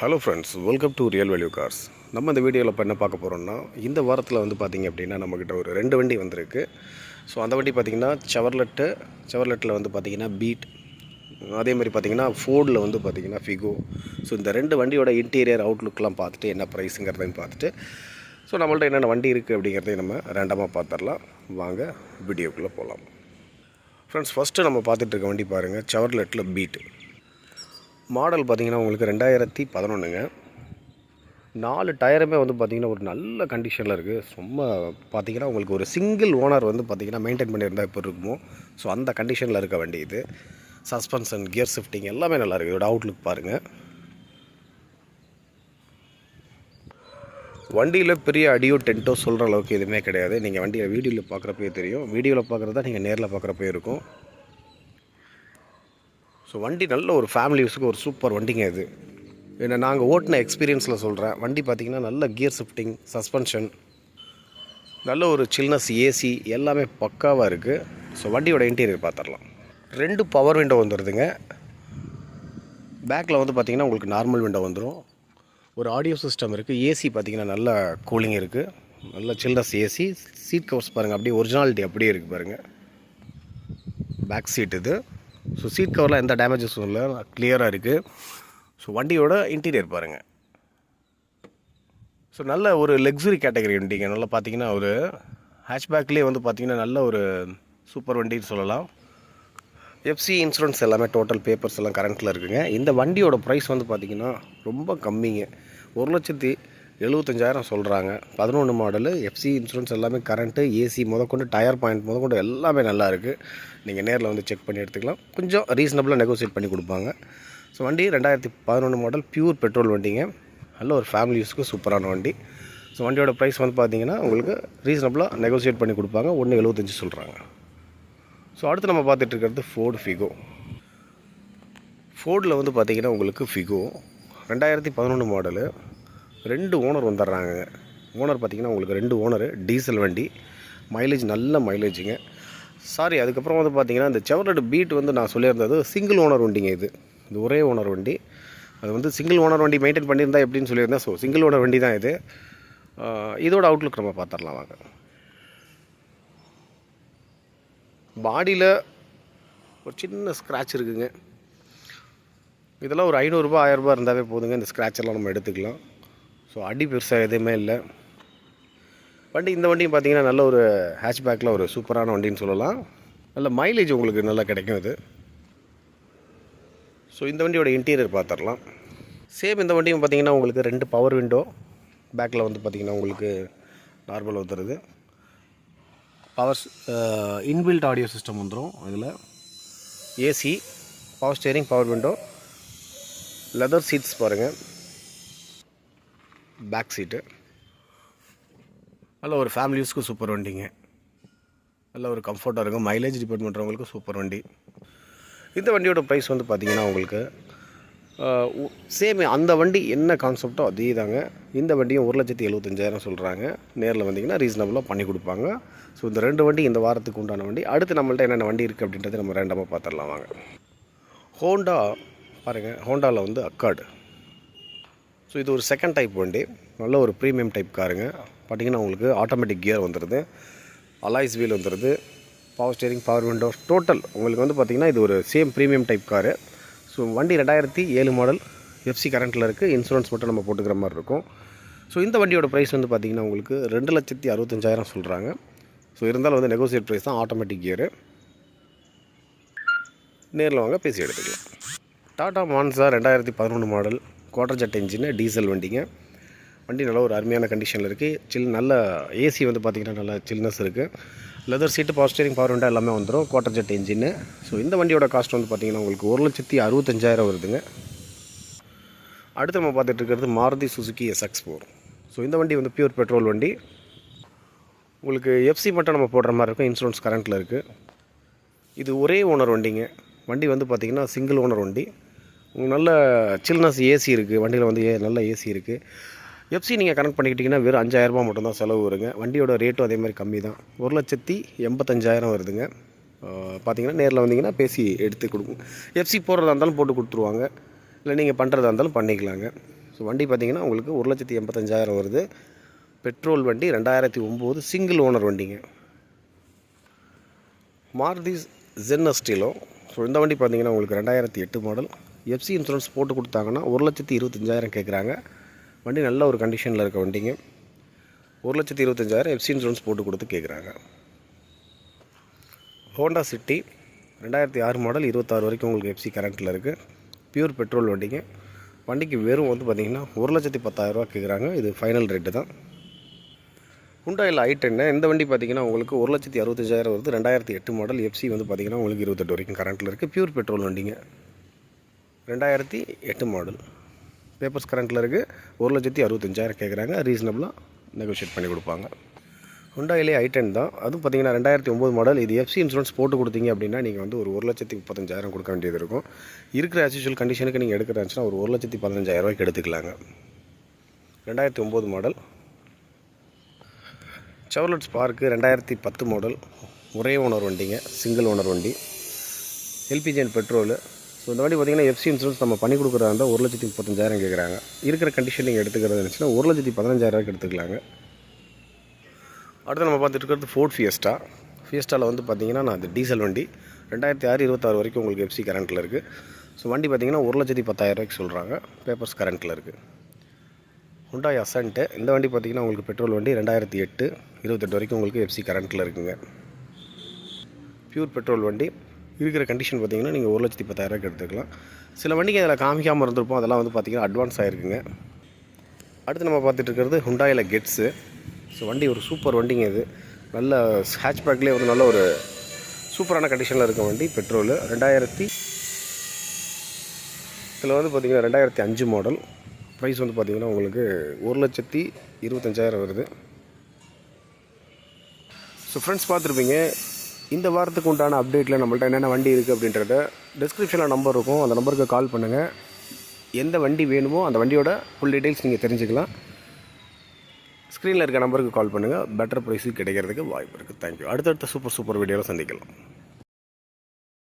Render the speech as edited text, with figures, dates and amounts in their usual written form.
Hello friends, welcome to real value cars. நம்ம இந்த வீடியோவில் இப்போ என்ன பார்க்க போகிறோம்னா, இந்த வாரத்தில் வந்து பார்த்திங்க அப்படின்னா நம்மக்கிட்ட ஒரு 2 வண்டி வந்திருக்கு. ஸோ அந்த வண்டி பார்த்திங்கன்னா செவர்லெட்டில் வந்து பார்த்திங்கன்னா பீட், அதேமாதிரி பார்த்திங்கன்னா ஃபோர்டில் வந்து பார்த்திங்கன்னா ஃபிகோ. ஸோ இந்த 2 வண்டியோட இன்டீரியர் அவுட்லுக்லாம் பார்த்துட்டு என்ன ப்ரைஸுங்கிறதையும் பார்த்துட்டு, ஸோ நம்மள்ட்ட என்னென்ன வண்டி இருக்குது அப்படிங்கிறதையும் நம்ம ரேண்டமாக பார்த்துடலாம். வாங்க வீடியோக்குள்ளே போகலாம். ஃப்ரெண்ட்ஸ், ஃபஸ்ட்டு நம்ம பார்த்துட்டு இருக்க வண்டி பாருங்கள், செவர்லெட்டில் பீட். மாடல் பார்த்திங்கன்னா உங்களுக்கு 2011ங்க. 4 டயருமே வந்து பார்த்திங்கன்னா ஒரு நல்ல கண்டிஷனில் இருக்குது. ரொம்ப பார்த்திங்கன்னா உங்களுக்கு ஒரு சிங்கிள் ஓனர் வந்து பார்த்திங்கன்னா மெயின்டைன் பண்ணியிருந்தால் இப்போ இருக்குமோ, ஸோ அந்த கண்டிஷனில் இருக்க வண்டி இது. சஸ்பென்ஷன், கியர் ஷிஃப்டிங் எல்லாமே நல்லாயிருக்கு. இதோட அவுட்லுக் பாருங்கள். வண்டியில் பெரிய அடியோ டென்ட்டோ சொல்கிற அளவுக்கு எதுவுமே கிடையாது. நீங்கள் வண்டியை வீடியோவில் பார்க்குறப்பே தெரியும். வீடியோவில் பார்க்குறதா நீங்கள் நேரில் பார்க்குறப்பே இருக்கும். ஸோ வண்டி நல்ல ஒரு ஃபேமிலி யூஸுக்கு ஒரு சூப்பர் வண்டிங்க இது. ஏன்னா நாங்கள் ஓட்டின எக்ஸ்பீரியன்ஸில் சொல்கிறேன். வண்டி பார்த்திங்கன்னா நல்ல கியர் ஷிஃப்டிங், சஸ்பென்ஷன், நல்ல ஒரு சில்னஸ், ஏசி எல்லாமே பக்காவாக இருக்குது. ஸோ வண்டியோட இன்டீரியர் பார்த்துடலாம். 2 பவர் விண்டோ வந்துடுதுங்க. பேக்கில் வந்து பார்த்திங்கன்னா உங்களுக்கு நார்மல் விண்டோ வந்துடும். ஒரு ஆடியோ சிஸ்டம் இருக்குது. ஏசி பார்த்திங்கன்னா நல்ல கூலிங் இருக்குது. நல்ல சில்னஸ் ஏசி. சீட் கவர்ஸ் பாருங்கள், அப்படியே ஒரிஜினாலிட்டி அப்படியே இருக்குது பாருங்கள். பேக் சீட் இது. ஸோ சீட் கவரில் எந்த டேமேஜஸும் இல்லை, கிளியராக இருக்குது. ஸோ வண்டியோட இன்டீரியர் பாருங்கள். ஸோ நல்ல ஒரு லக்ஸுரி கேட்டகரி வண்டிங்க. நல்லா பார்த்தீங்கன்னா ஒரு ஹேட்ச்பேக்லேயே வந்து பார்த்திங்கன்னா நல்ல ஒரு சூப்பர் வண்டின்னு சொல்லலாம். எஃப்சி இன்சூரன்ஸ் எல்லாமே டோட்டல் பேப்பர்ஸ் எல்லாம் கரண்ட்டில் இருக்குங்க. இந்த வண்டியோட ப்ரைஸ் வந்து பார்த்திங்கன்னா ரொம்ப கம்மிங்க. 1,75,000 சொல்கிறாங்க. 11 மாடலு, எஃப்சி இன்சூரன்ஸ் எல்லாமே கரண்ட்டு, ஏசி முதற்கொண்டு, டயர் பாயிண்ட் முதற்கொண்டு எல்லாமே நல்லா இருக்குது. நீங்கள் நேரில் வந்து செக் பண்ணி எடுத்துக்கலாம். கொஞ்சம் ரீசனபிளாக நெகோசியேட் பண்ணி கொடுப்பாங்க. ஸோ வண்டி 2011 மாடல், பியூர் பெட்ரோல் வண்டிங்க. நல்ல ஒரு ஃபேமிலி யூஸுக்கு சூப்பரான வண்டி. ஸோ வண்டியோட ப்ரைஸ் வந்து பார்த்திங்கன்னா உங்களுக்கு ரீசனபிளாக நெகோசியேட் பண்ணி கொடுப்பாங்க. 1,75 சொல்கிறாங்க. ஸோ அடுத்து நம்ம பார்த்துட்டு இருக்கிறது ஃபோர்டு ஃபிகோ. ஃபோர்டில் வந்து பார்த்திங்கன்னா உங்களுக்கு ஃபிகோ 2011 மாடலு, 2 ஓனர் வந்துடுறாங்க. ஓனர் பார்த்திங்கன்னா உங்களுக்கு 2 ஓனரு, டீசல் வண்டி, மைலேஜ் நல்ல மைலேஜுங்க. சாரி, அதுக்கப்புறம் வந்து பார்த்திங்கன்னா இந்த செவர்லெட் பீட் வந்து நான் சொல்லியிருந்தது சிங்கிள் ஓனர் வண்டிங்க. இது ஒரே ஓனர் வண்டி. அது வந்து சிங்கிள் ஓனர் வண்டி மெயின்டைன் பண்ணியிருந்தா எப்படின்னு சொல்லியிருந்தேன். ஸோ சிங்கிள் ஓனர் வண்டி தான் இது. இதோட அவுட்லுக் நம்ம பார்த்துடலாம் வாங்க. பாடியில் ஒரு சின்ன ஸ்க்ராட்ச் இருக்குதுங்க. இதெல்லாம் ஒரு 500 1000 இருந்தாவே போதுங்க. இந்த ஸ்க்ராட்செல்லாம் நம்ம எடுத்துக்கலாம். ஸோ அடி பெருசாக எதுவுமே இல்லை. இந்த வண்டியும் பார்த்திங்கன்னா நல்ல ஒரு ஹேட்ச்பேக்கில் ஒரு சூப்பரான வண்டின்னு சொல்லலாம். நல்ல மைலேஜ் உங்களுக்கு நல்லா கிடைக்கும் இது. ஸோ இந்த வண்டியோட இன்டீரியர் பார்த்துடலாம். சேம் இந்த வண்டியும் பார்த்திங்கன்னா உங்களுக்கு 2 பவர் விண்டோ, பேக்கில் வந்து பார்த்திங்கன்னா உங்களுக்கு நார்மல் வந்துடுது. பவர் இன்பில்ட் ஆடியோ சிஸ்டம் வந்துடும். இதில் AC, power steering, power window, leather seeds பாருங்கள். பேக் சீட்டு நல்ல ஒரு ஃபேமிலி யூஸ்க்கு சூப்பர் வண்டிங்க. நல்ல ஒரு கம்ஃபர்ட்டாக இருக்கும். மைலேஜ் டிபெண்ட் பண்ணுறவங்களுக்கு சூப்பர் வண்டி. இந்த வண்டியோட ப்ரைஸ் வந்து பார்த்திங்கன்னா உங்களுக்கு சேம் அந்த வண்டி என்ன கான்செப்டோ அதே தாங்க. இந்த வண்டியும் 1,75,000 சொல்கிறாங்க. நேரில் வந்திங்கன்னா ரீசனபுளாக பண்ணி கொடுப்பாங்க. ஸோ இந்த 2 வண்டி இந்த வாரத்துக்கு உண்டான வண்டி. அடுத்து நம்மள்ட்ட என்னென்ன வண்டி இருக்குது அப்படின்றத நம்ம ரேண்டமாக பார்த்துடலாம் வாங்க. ஹோண்டா பாருங்கள். ஹோண்டாவில் வந்து அக்கார்டு. ஸோ இது ஒரு செகண்ட் டைப் வண்டி. நல்ல ஒரு ப்ரீமியம் டைப் காருங்க. பார்த்திங்கன்னா உங்களுக்கு ஆட்டோமேட்டிக் கியர் வந்துடுது, அலாய்ஸ் வீல் வந்துடுது, power steering, power window, total உங்களுக்கு வந்து பார்த்திங்கன்னா இது ஒரு same premium type car. So வண்டி 2007 மாடல், எஃப்சி கரண்ட்டில் இருக்குது. இன்சூரன்ஸ் மட்டும் நம்ம போட்டுக்கிற மாதிரி இருக்கும். ஸோ இந்த வண்டியோட ப்ரைஸ் வந்து பார்த்திங்கன்னா உங்களுக்கு 2,65,000 சொல்கிறாங்க. ஸோ இருந்தாலும் வந்து நெகோசியேட் ப்ரைஸ் தான். Automatic gear. நேரில் வாங்க பேசி எடுத்துக்கலாம். Tata Manza 2011 model, Quadrajet engine, diesel வண்டிங்க. வண்டி நல்ல ஒரு அருமையான கண்டிஷனில் இருக்குது. நல்ல ஏசி வந்து பார்த்திங்கன்னா நல்ல சில்னஸ் இருக்குது. லெதர் சீட்டு, பவர் ஸ்டேரிங், பவர் விண்டோ எல்லாமே வந்துடும். Quarter jet engine. ஸோ இந்த வண்டியோட காஸ்ட் வந்து பார்த்திங்கன்னா உங்களுக்கு 1,65,000 வருதுங்க. அடுத்து நம்ம பார்த்துட்டு இருக்கிறது மாருதி சுசுகி SX4. ஸோ இந்த வண்டி வந்து பியூர் பெட்ரோல் வண்டி. உங்களுக்கு எஃப்சி மட்டும் நம்ம போடுற மாதிரி இருக்கும். இன்சூரன்ஸ் கரண்ட்டில் இருக்குது. இது ஒரே ஓனர் வண்டிங்க. வண்டி வந்து பார்த்திங்கன்னா சிங்கிள் ஓனர் வண்டி. நல்ல சில்னஸ் ஏசி இருக்குது. வண்டியில் வந்து நல்ல ஏசி இருக்குது. எஃப்சி நீங்கள் கனெக்ட் பண்ணிக்கிட்டிங்கன்னா வெறும் 5,000 மட்டும்தான் செலவு வருங்க. வண்டியோட ரேட்டும் அதே மாதிரி கம்மி தான். 1,85,000 வருதுங்க. பார்த்திங்கன்னா நேரில் வந்தீங்கன்னா பேசி எடுத்து கொடுக்கும். எஃப்சி போடுறதா இருந்தாலும் போட்டு கொடுத்துருவாங்க. இல்லை நீங்கள் பண்ணுறதா இருந்தாலும் பண்ணிக்கலாங்க. ஸோ வண்டி பார்த்திங்கன்னா உங்களுக்கு 1,85,000 வருது. பெட்ரோல் வண்டி 2009 சிங்கிள் ஓனர் வண்டிங்க. Maruti gen Estilo. ஸோ இந்த வண்டி பார்த்திங்கன்னா உங்களுக்கு 2008 மாடல். எஃப்சி இன்சூரன்ஸ் போட்டு கொடுத்தாங்கன்னா 1,25,000 கேட்குறாங்க. வண்டி நல்ல ஒரு கண்டிஷனில் இருக்க வண்டிங்க. 1,25,000 எஃப்சி இன்சூரன்ஸ் போட்டு கொடுத்து கேட்குறாங்க. ஹோண்டா சிட்டி 2006 மாடல், 26 வரைக்கும் உங்களுக்கு எஃப்சி கரண்ட்டில் இருக்குது. பியூர் பெட்ரோல் வண்டிங்க. வண்டிக்கு வெறும் வந்து பார்த்திங்கன்னா 1,10,000 கேட்குறாங்க. இது ஃபைனல் ரேட்டு தான். ஹுண்டாயில் i10 இந்த வண்டி பார்த்திங்கன்னா உங்களுக்கு 1,65,000 வருது. 2008 மாடல். எஃப்சி வந்து பார்த்திங்கன்னா உங்களுக்கு 28 வரைக்கும் கரண்ட்டில் இருக்குது. பியூர் பெட்ரோல் வண்டிங்க. 2008 மாடல். பேப்பர்ஸ் கரண்ட்டில் இருக்குது. 1,65,000 கேட்குறாங்க. ரீசனபிளாக நெகோஷியேட் பண்ணி கொடுப்பாங்க. ஹுண்டாயிலே i10 தான். அதுவும் பார்த்திங்கன்னா 2009 மாடல். இது எஃப்சி இன்சூரன்ஸ் போட்டு கொடுத்தீங்க அப்படின்னா நீங்கள் வந்து ஒரு 1,35,000 கொடுக்க வேண்டியது இருக்கும். இருக்கிற ஆஸ்யூஷுவல் கண்டிஷனுக்கு நீங்கள் எடுக்கிறச்சுன்னா ஒரு 1,15,000 எடுத்துக்கலாங்க. 2009 மாடல். Chevrolet spark 2010 model. ஒரே ஓனர் வண்டிங்க. சிங்கிள் ஓனர் வண்டி. LPG and petrol. ஸோ இந்த வண்டி பார்த்திங்கன்னா எஃப்சி இன்சூரன்ஸ் நம்ம பண்ணி கொடுக்குறதா இருந்தால் 1,35,000 கேட்குறாங்க. இருக்கிற கண்டிஷன் நீங்கள் எடுத்துக்கிறது இருந்துச்சுன்னா 1,15,000 எடுத்துக்கலாங்க. அடுத்து நம்ம பார்த்துட்டு இருக்கிறது ஃபோர்ட் ஃபியஸ்டா. ஃபியஸ்டாவில் வந்து பார்த்திங்கன்னா நான் அது டீசல் வண்டி. 2006, 26 வரைக்கும் உங்களுக்கு எஃப்சி கரண்ட்டில் இருக்குது. ஸோ வண்டி பார்த்திங்கன்னா 1,10,000 சொல்கிறாங்க. பேப்பர்ஸ் கரண்ட்டில் இருக்குது. ஹுண்டாய் அசன்ட்டு. இந்த வண்டி பார்த்திங்கன்னா உங்களுக்கு பெட்ரோல் வண்டி. 2008, 28 வரைக்கும் உங்களுக்கு எஃப்சி கரண்ட்டில் இருக்குங்க. பியூர் பெட்ரோல் வண்டி. இருக்கிற கண்டிஷன் பார்த்திங்கன்னா நீங்கள் 1,10,000 எடுத்துக்கலாம். சில வண்டிக்கு அதில் காமிக்காமல் இருந்திருப்போம். அதெல்லாம் வந்து பார்த்திங்கன்னா அட்வான்ஸ் ஆகிருக்குங்க. அடுத்து நம்ம பார்த்துட்டு இருக்கிறது ஹுண்டாயில் கெட்ஸு. ஸோ வண்டி ஒரு சூப்பர் வண்டிங்க. இது நல்ல ஹேட்ச்பேக்லேயே வந்து நல்ல ஒரு சூப்பரான கண்டிஷனில் இருக்க வண்டி. பெட்ரோலு 2000 இதில் வந்து பார்த்திங்கன்னா 2005 மாடல். ப்ரைஸ் வந்து பார்த்திங்கன்னா உங்களுக்கு 1,25,000 வருது. ஸோ ஃப்ரெண்ட்ஸ் பார்த்துருப்பீங்க. இந்த வாரத்துக்கு உண்டான அப்டேட்டில் நம்மள்ட்ட என்னென்ன வண்டி இருக்குது அப்படின்றத டிஸ்கிரிப்ஷனில் நம்பர் இருக்கும். அந்த நம்பருக்கு கால் பண்ணுங்கள். எந்த வண்டி வேணுமோ அந்த வண்டியோட ஃபுல் டீட்டெயில்ஸ் நீங்கள் தெரிஞ்சுக்கலாம். ஸ்க்ரீனில் இருக்க நம்பருக்கு கால் பண்ணுங்கள். பெட்டர் ப்ரைஸுக்கு கிடைக்கிறதுக்கு வாய்ப்பு இருக்குது. தேங்க்யூ. அடுத்தடுத்த சூப்பர் வீடியோவில் சந்திக்கலாம்.